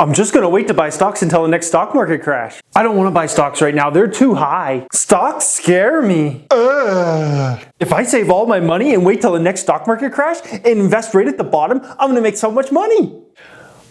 I'm just going to wait to buy stocks until the next stock market crash. I don't want to buy stocks right now. They're too high. Stocks scare me. If I save all my money and wait till the next stock market crash and invest right at the bottom, I'm going to make so much money.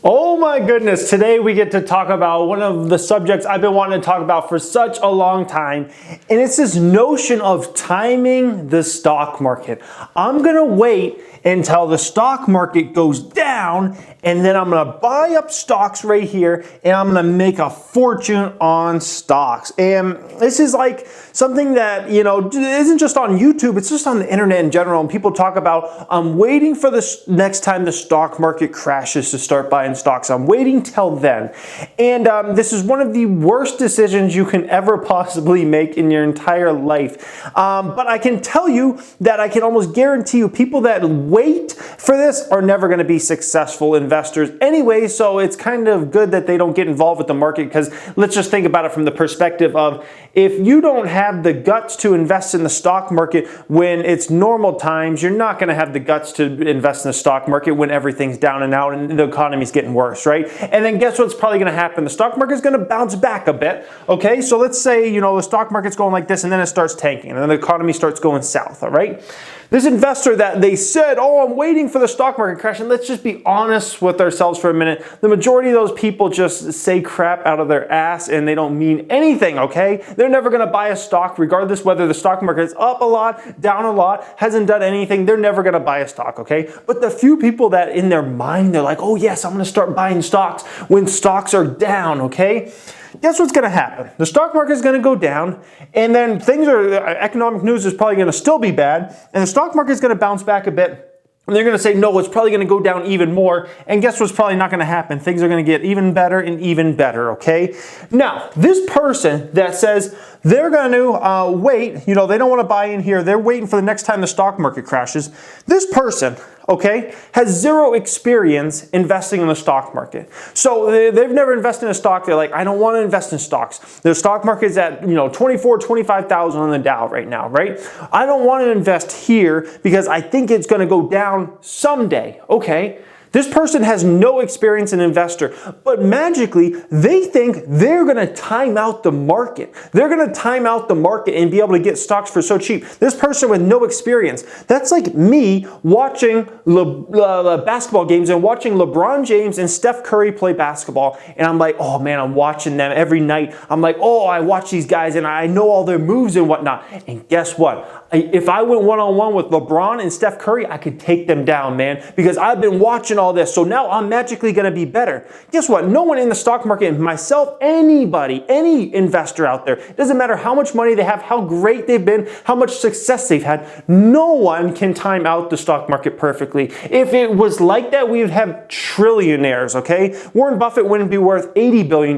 Oh my goodness, today we get to talk about one of the subjects I've been wanting to talk about for such a long time, and it's this notion of timing the stock market. I'm gonna wait until the stock market goes down, and then I'm gonna buy up stocks right here, and I'm gonna make a fortune on stocks. And this is like something that, isn't just on YouTube, it's just on the internet in general, and people talk about, I'm waiting for the next time the stock market crashes to start buying stocks. I'm waiting till then. And this is one of the worst decisions you can ever possibly make in your entire life. But I can tell you that I can almost guarantee you people that wait for this are never going to be successful investors anyway, so it's kind of good that they don't get involved with the market, because let's just think about it from the perspective of, if you don't have the guts to invest in the stock market when it's normal times, you're not going to have the guts to invest in the stock market when everything's down and out and the economy's getting worse, right? And then guess what's probably going to happen? The stock market's going to bounce back a bit, okay? So let's say, the stock market's going like this, and then it starts tanking, and then the economy starts going south, all right? This investor that they said, oh, I'm waiting for the stock market crash, and let's just be honest with ourselves for a minute. The majority of those people just say crap out of their ass, and they don't mean anything, okay? They're never going to buy a stock, regardless whether the stock market is up a lot, down a lot, hasn't done anything. They're never going to buy a stock, okay? But the few people that in their mind, they're like, oh yes, I'm going to start buying stocks when stocks are down, okay? Guess what's going to happen? The stock market is going to go down, and then economic news is probably going to still be bad, and the stock market is going to bounce back a bit. And they're going to say, no, it's probably going to go down even more. And guess what's probably not going to happen? Things are going to get even better and even better, okay? Now, this person that says they're going to wait, they don't want to buy in here. They're waiting for the next time the stock market crashes. This person, okay, has zero experience investing in the stock market. So they've never invested in a stock. They're like, I don't want to invest in stocks. The stock market is at, 25,000 on the Dow right now, right? I don't want to invest here because I think it's going to go down someday. Okay. This person has no experience in investor, but magically they think they're going to time out the market. They're going to time out the market and be able to get stocks for so cheap. This person with no experience, that's like me watching basketball games and watching LeBron James and Steph Curry play basketball. And I'm like, oh man, I'm watching them every night. I'm like, oh, I watch these guys and I know all their moves and whatnot. And guess what? If I went one-on-one with LeBron and Steph Curry, I could take them down, man, because I've been watching all this. So now I'm magically going to be better. Guess what? No one in the stock market, myself, anybody, any investor out there, doesn't matter how much money they have, how great they've been, how much success they've had, no one can time out the stock market perfectly. If it was like that, we would have trillionaires, okay? Warren Buffett wouldn't be worth $80 billion.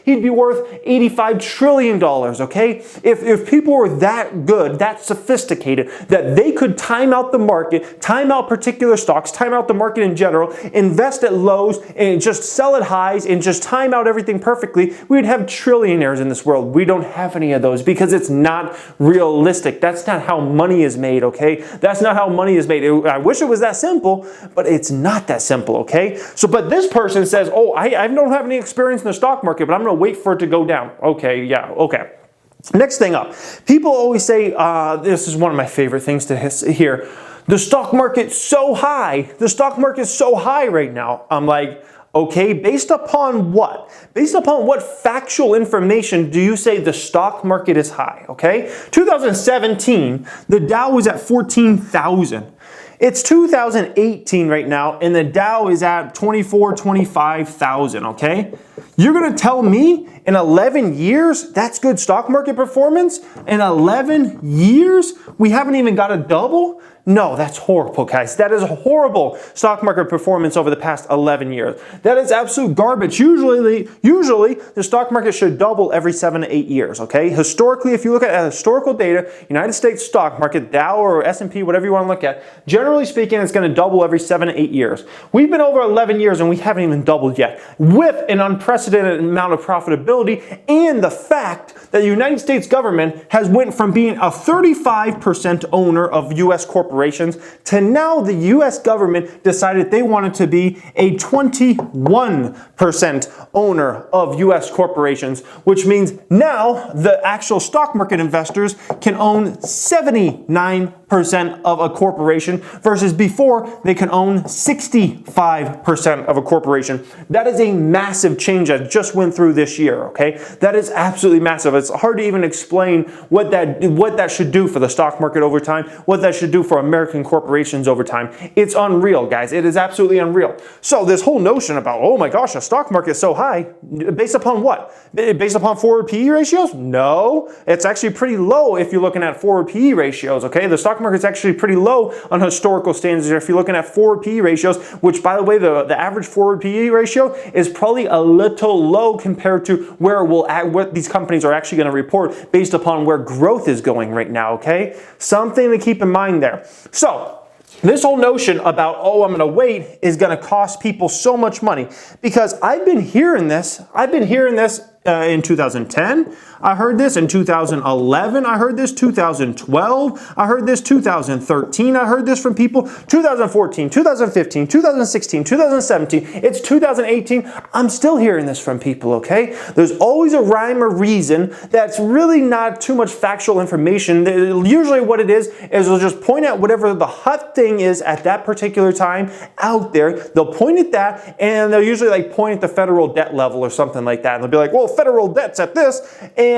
He'd be worth $85 trillion, okay? If people were that good, that sophisticated, that they could time out the market, time out particular stocks, time out the market in general, invest at lows and just sell at highs and just time out everything perfectly, we'd have trillionaires in this world. We don't have any of those because it's not realistic. That's not how money is made, okay? That's not how money is made. I wish it was that simple, but it's not that simple, okay? But this person says, oh, I don't have any experience in the stock market, but I'm going to wait for it to go down. Okay, yeah, okay. Next thing up, people always say, this is one of my favorite things to hear, the stock market's so high. The stock market's so high right now. I'm like, okay, based upon what? Based upon what factual information do you say the stock market is high, okay? 2017, the Dow was at 14,000. It's 2018 right now, and the Dow is at 25,000, okay? You're going to tell me in 11 years, that's good stock market performance? In 11 years, we haven't even got a double? No, that's horrible, guys. That is horrible stock market performance over the past 11 years. That is absolute garbage. Usually the stock market should double every 7 to 8 years, okay? Historically, if you look at historical data, United States stock market, Dow or S&P, whatever you want to look at, generally speaking, it's going to double every 7 to 8 years. We've been over 11 years and we haven't even doubled yet, with an unprecedented amount of profitability and the fact that the United States government has went from being a 35% owner of U.S. corporations corporations to now the US government decided they wanted to be a 21% owner of US corporations, which means now the actual stock market investors can own 79% of a corporation versus before they can own 65% of a corporation. That is a massive change that just went through this year, okay? That is absolutely massive. It's hard to even explain what that should do for the stock market over time, what that should do for American corporations over time. It's unreal, guys. It is absolutely unreal. So this whole notion about, oh my gosh, the stock market is so high, based upon what? Based upon forward PE ratios? No, it's actually pretty low if you're looking at forward PE ratios, okay? The stock market's actually pretty low on historical standards if you're looking at forward PE ratios, which by the way, the average forward PE ratio is probably a little low compared to what these companies are actually going to report based upon where growth is going right now, okay? Something to keep in mind there. So, this whole notion about, oh, I'm going to wait is going to cost people so much money because I've been hearing this in 2010. I heard this in 2011. I heard this 2012. I heard this 2013. I heard this from people 2014, 2015, 2016, 2017. It's 2018. I'm still hearing this from people, okay? There's always a rhyme or reason that's really not too much factual information. Usually what it is they'll just point at whatever the hot thing is at that particular time out there. They'll point at that and they'll usually like point at the federal debt level or something like that. And they'll be like, well, federal debt's at this and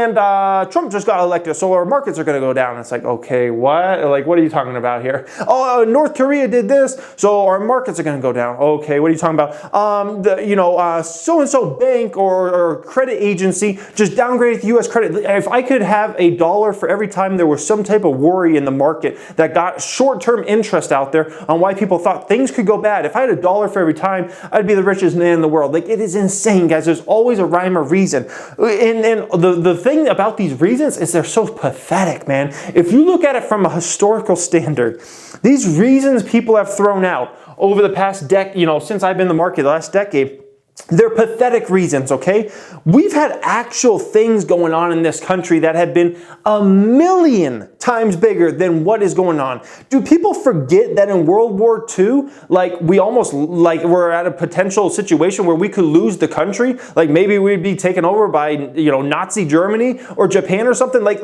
Trump just got elected, so our markets are going to go down. It's like, okay, what? Like, what are you talking about here? Oh, North Korea did this, so our markets are going to go down. Okay, what are you talking about? So-and-so bank or credit agency just downgraded the U.S. credit. If I could have $1 for every time there was some type of worry in the market that got short-term interest out there on why people thought things could go bad, if I had $1 for every time, I'd be the richest man in the world. Like, it is insane, guys. There's always a rhyme or reason. And the thing about these reasons is they're so pathetic, man. If you look at it from a historical standard, these reasons people have thrown out over the past since I've been in the market, the last decade, they're pathetic reasons, okay? We've had actual things going on in this country that have been a million times bigger than what is going on. Do people forget that in World War II, we're at a potential situation where we could lose the country? Like maybe we'd be taken over by, Nazi Germany or Japan or something? Like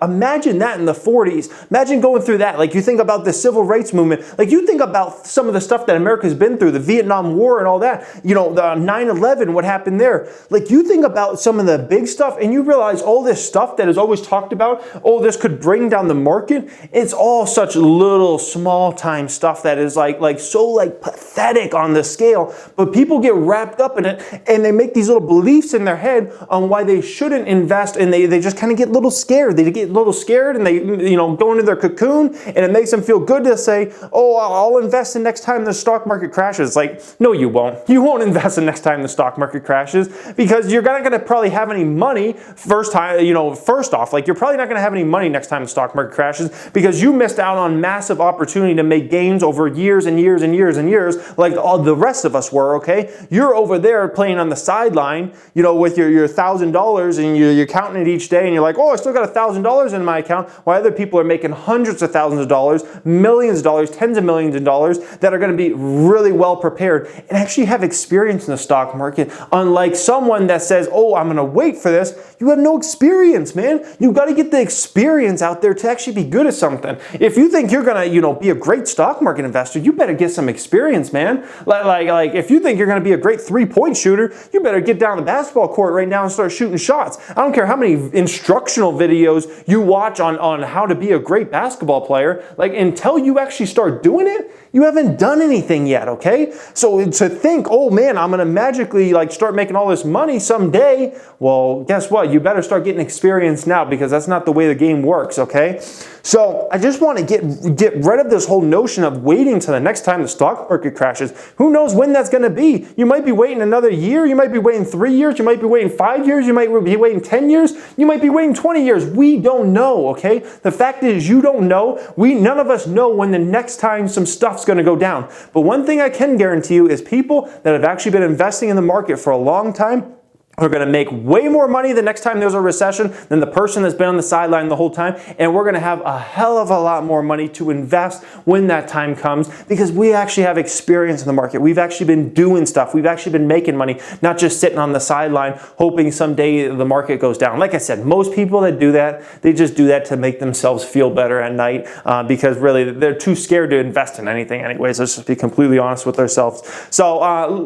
imagine that in the 40s. Imagine going through that. Like you think about the civil rights movement. Like you think about some of the stuff that America's been through, the Vietnam War and all that. The 9/11, what happened there? Like you think about some of the big stuff and you realize all this stuff that is always talked about, oh, this could bring down the market. It's all such little small time stuff that is so pathetic on the scale, but people get wrapped up in it and they make these little beliefs in their head on why they shouldn't invest, and they just kind of get a little scared. They get a little scared and they go into their cocoon, and it makes them feel good to say, oh, I'll invest the next time the stock market crashes. Like, no, you won't. You won't invest the next time the stock market crashes because you're not going to probably have any money first off. Like you're probably not going to have any money next time the stock market crashes because you missed out on massive opportunity to make gains over years and years and years and years like all the rest of us were, okay? You're over there playing on the sideline, with your $1,000 and you're counting it each day and you're like, oh, I still got $1,000 in my account, while other people are making hundreds of thousands of dollars, millions of dollars, tens of millions of dollars that are going to be really well prepared and actually have experience in the stock market. Unlike someone that says, oh, I'm going to wait for this, you have no experience, man. You've got to get the experience out there to actually be good at something. If you think you're going to, be a great stock market investor, you better get some experience, man. Like if you think you're going to be a great three-point shooter, you better get down the basketball court right now and start shooting shots. I don't care how many instructional videos you watch on how to be a great basketball player. Like until you actually start doing it, you haven't done anything yet, okay? So to think, oh man, I'm going to magically start making all this money someday, well, guess what? You better start getting experience now because that's not the way the game works, okay? So I just want to get rid of this whole notion of waiting till the next time the stock market crashes. Who knows when that's going to be? You might be waiting another year. You might be waiting 3 years. You might be waiting 5 years. You might be waiting 10 years. You might be waiting 20 years. We don't know, okay? The fact is you don't know. None of us know when the next time some stuff's going to go down. But one thing I can guarantee you is people that have actually been investing in the market for a long time, We're going to make way more money the next time there's a recession than the person that's been on the sideline the whole time. And we're going to have a hell of a lot more money to invest when that time comes, because we actually have experience in the market. We've actually been doing stuff. We've actually been making money, not just sitting on the sideline hoping someday the market goes down. Like I said, most people that do that, they just do that to make themselves feel better at night, because really they're too scared to invest in anything anyways. Let's just be completely honest with ourselves. So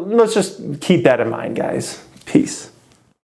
let's just keep that in mind, guys. Peace.